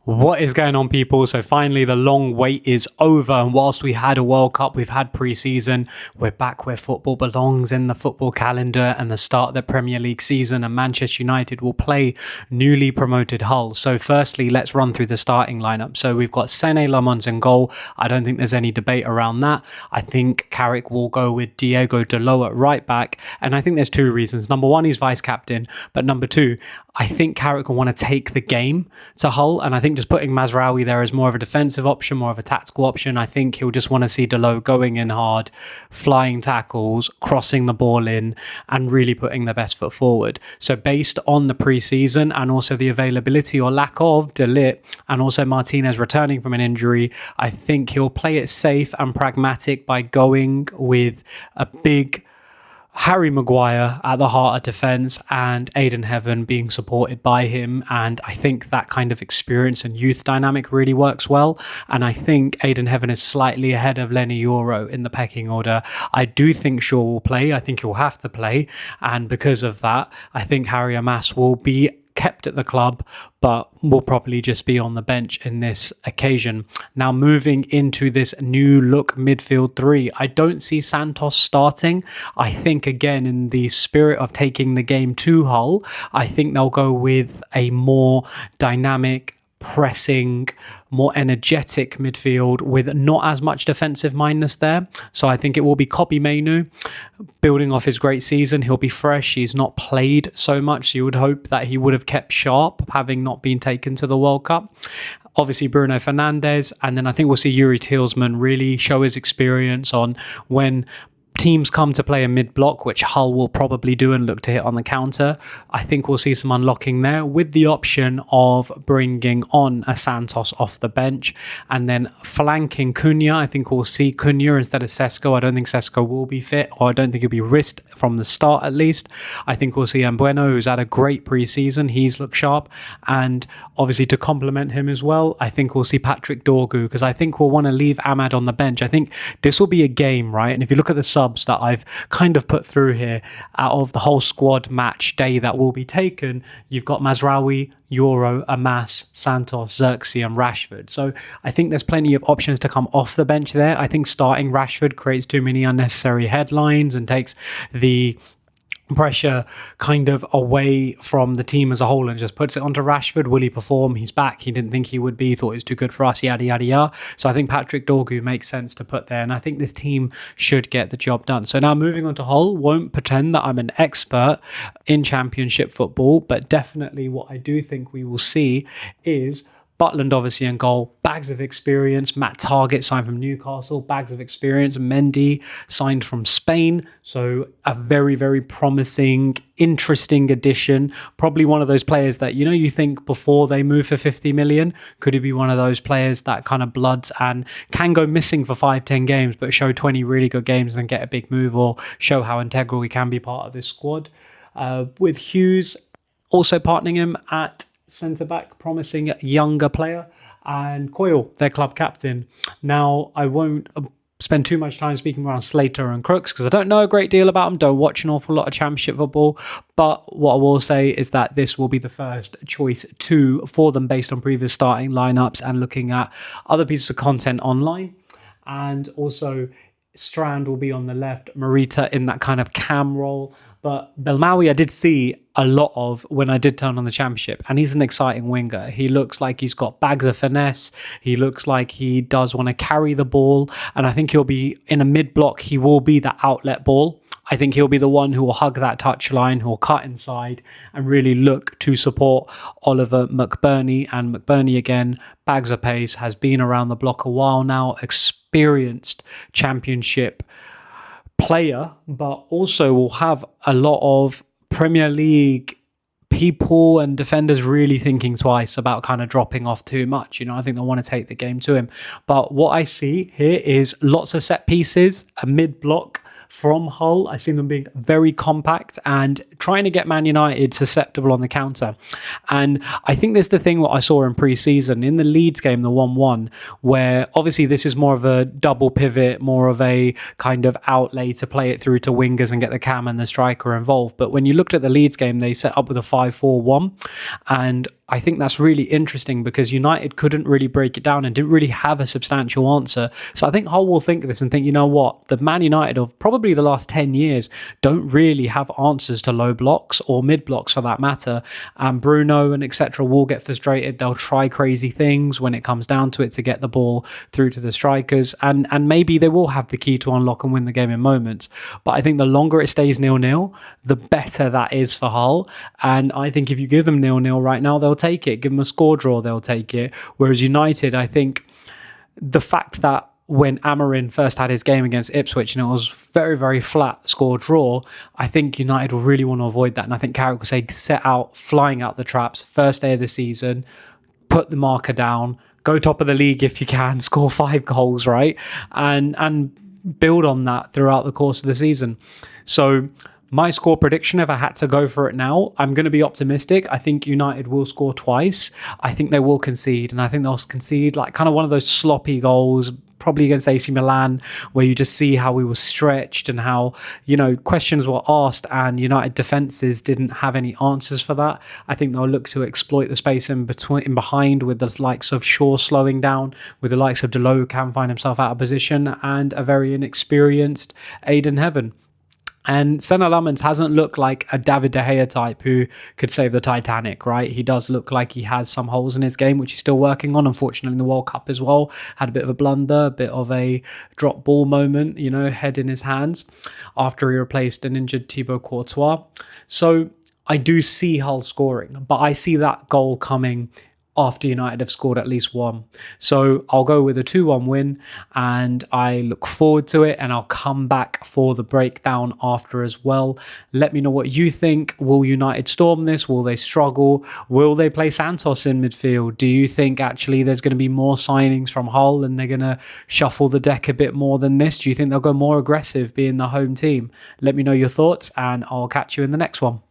What is going on, people? So finally the long wait is over, and whilst we had a World Cup, we've had pre-season, we're back where football belongs in the football calendar and the start of the Premier League season, and Manchester United will play newly promoted Hull. So firstly, let's run through the starting lineup. So we've got Sané Lamons in goal. I don't think there's any debate around that. I think Carrick will go with Diego Dalot at right back, and I think there's two reasons. Number one, he's vice captain, but number two, I think Carrick will want to take the game to Hull, and I think just putting Mazraoui there as more of a defensive option, more of a tactical option, I think he'll just want to see Dalot going in hard, flying tackles, crossing the ball in, and really putting their best foot forward. So based on the pre-season and also the availability or lack of De Ligt and also Martinez returning from an injury, I think he'll play it safe and pragmatic by going with a big Harry Maguire at the heart of defence and Aidan Heaven being supported by him. And I think that kind of experience and youth dynamic really works well. And I think Aidan Heaven is slightly ahead of Lenny Euro in the pecking order. I do think Shaw will play. I think he'll have to play. And because of that, I think Harry Amas will be kept at the club, but will probably just be on the bench in this occasion. Now, moving into this new look midfield three, I don't see Santos starting. I think, again, in the spirit of taking the game to Hull, I think they'll go with a more dynamic, pressing, more energetic midfield with not as much defensive mindedness there. So I think it will be Kobbie Mainoo building off his great season. He'll be fresh. He's not played so much. So you would hope that he would have kept sharp, having not been taken to the World Cup. Obviously Bruno Fernandes, and then I think we'll see Yuri Tielemans really show his experience on when teams come to play a mid-block, which Hull will probably do and look to hit on the counter. I think we'll see some unlocking there with the option of bringing on a Santos off the bench and then flanking Cunha. I think we'll see Cunha instead of Sesko. I don't think Sesko will be fit, or I don't think he'll be risked from the start at least. I think we'll see Mbueno, who's had a great pre-season. He's looked sharp. And obviously to complement him as well, I think we'll see Patrick Dorgu, because I think we'll want to leave Ahmad on the bench. I think this will be a game, right? And if you look at the subs that I've kind of put through here, out of the whole squad match day that will be taken, you've got Mazraoui, Euro, Amas, Santos, Xerxes and Rashford. So I think there's plenty of options to come off the bench there. I think starting Rashford creates too many unnecessary headlines and takes the pressure kind of away from the team as a whole and just puts it onto Rashford. Will he perform? He's back. He didn't think he would be. Thought he was too good for us, yada, yada, yada. So I think Patrick Dorgu makes sense to put there. And I think this team should get the job done. So now moving on to Hull, won't pretend that I'm an expert in Championship football, but definitely what I do think we will see is Butland obviously in goal, bags of experience. Matt Targett signed from Newcastle, bags of experience. Mendy signed from Spain. So a very, very promising, interesting addition. Probably one of those players that, you know, you think before they move for 50 million, could he be one of those players that kind of bloods and can go missing for 5-10 games, but show 20 really good games and get a big move, or show how integral he can be part of this squad. With Hughes also partnering him at centre-back, promising younger player, and Coyle, their club captain. Now, I won't spend too much time speaking around Slater and Crooks because I don't know a great deal about them, don't watch an awful lot of Championship football, but what I will say is that this will be the first choice two for them based on previous starting lineups and looking at other pieces of content online. And also Strand will be on the left, Morita in that kind of cam role. But Belmawi I did see a lot of when I did turn on the Championship, and he's an exciting winger. He looks like he's got bags of finesse. He looks like he does want to carry the ball, and I think he'll be in a mid-block. He will be the outlet ball. I think he'll be the one who will hug that touchline, who will cut inside and really look to support Oliver McBurney. And McBurney, again, bags of pace, has been around the block a while now, experienced Championship player, but also will have a lot of Premier League people and defenders really thinking twice about kind of dropping off too much. You know, I think they want to take the game to him. But what I see here is lots of set pieces, a mid-block from Hull. I see them being very compact and trying to get Man United susceptible on the counter. And I think there's the thing what I saw in pre-season in the Leeds game, the 1-1, where obviously this is more of a double pivot, more of a kind of outlay to play it through to wingers and get the cam and the striker involved. But when you looked at the Leeds game, they set up with a 5-4-1, and I think that's really interesting because United couldn't really break it down and didn't really have a substantial answer. So I think Hull will think of this and think, you know what, the Man United of probably the last 10 years don't really have answers to low blocks or mid blocks for that matter. And Bruno and etc. will get frustrated. They'll try crazy things when it comes down to it to get the ball through to the strikers. And maybe they will have the key to unlock and win the game in moments. But I think the longer it stays 0-0, the better that is for Hull. And I think if you give them 0-0 right now, they'll take it. Give them a score draw, they'll take it. Whereas United, I think the fact that when Amarin first had his game against Ipswich and it was very, very flat score draw, I think United will really want to avoid that. And I think Carrick will say, set out, flying out the traps, first day of the season, put the marker down, go top of the league if you can, score 5 goals, right? And build on that throughout the course of the season. So my score prediction, if I had to go for it now, I'm going to be optimistic. I think United will score twice. I think they will concede, and I think they'll concede like kind of one of those sloppy goals, probably against AC Milan, where you just see how we were stretched and how, you know, questions were asked and United defences didn't have any answers for that. I think they'll look to exploit the space in behind with the likes of Shaw slowing down, with the likes of Delo who can find himself out of position, and a very inexperienced Aiden Heaven. And Senna Lamens hasn't looked like a David De Gea type who could save the Titanic, right? He does look like he has some holes in his game, which he's still working on, unfortunately, in the World Cup as well. Had a bit of a blunder, a bit of a drop ball moment, you know, head in his hands after he replaced an injured Thibaut Courtois. So I do see Hull scoring, but I see that goal coming after United have scored at least one. So I'll go with a 2-1 win, and I look forward to it, and I'll come back for the breakdown after as well. Let me know what you think. Will United storm this? Will they struggle? Will they play Santos in midfield? Do you think actually there's going to be more signings from Hull and they're going to shuffle the deck a bit more than this? Do you think they'll go more aggressive being the home team? Let me know your thoughts, and I'll catch you in the next one.